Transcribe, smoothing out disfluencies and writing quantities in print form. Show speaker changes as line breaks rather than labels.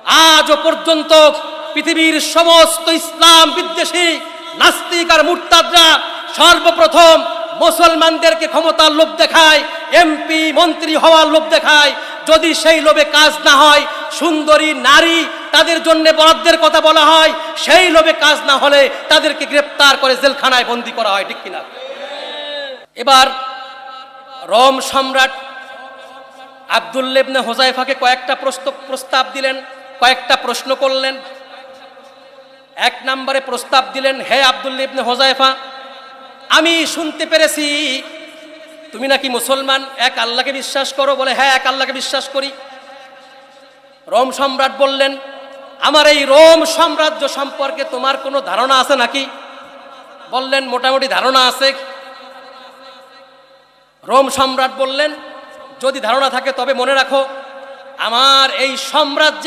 আজও পর্যন্ত পৃথিবীর সমস্ত ইসলাম বিদ্বেষী নাস্তিক আর মুরতাদরা সর্বপ্রথম মুসলমানদেরকে ক্ষমতার লোভ দেখায়, এমপি মন্ত্রী হওয়ার লোভ দেখায়। যদি সেই লোভে কাজ না হয়, সুন্দরী নারী তাদের জন্য বরাদ্দের কথা বলা হয়, সেই লোভে কাজ না হলে তাদেরকে গ্রেফতার করে জেলখানায় বন্দী করা হয়, ঠিক কিনা? এবার রোম সম্রাট আব্দুল্লাহ ইবনে হুযায়ফাকে কয়েকটা প্রস্তাব দিলেন, কয়েকটা প্রশ্ন করলেন। এক নম্বরে প্রস্তাব দিলেন, হে আব্দুল্লাহ ইবনে হুযায়ফা, আমি শুনতে পেরেছি তুমি নাকি মুসলমান, এক আল্লাহকে বিশ্বাস করো। বলে, হ্যাঁ, এক আল্লাহকে বিশ্বাস করি। রোম সম্রাট বললেন, আমার এই রোম সাম্রাজ্য সম্পর্কে তোমার কোনো ধারণা আছে নাকি? বললেন, মোটামুটি ধারণা আছে। রোম সম্রাট বললেন, যদি ধারণা থাকে তবে মনে রাখো, আমার এই সাম্রাজ্যে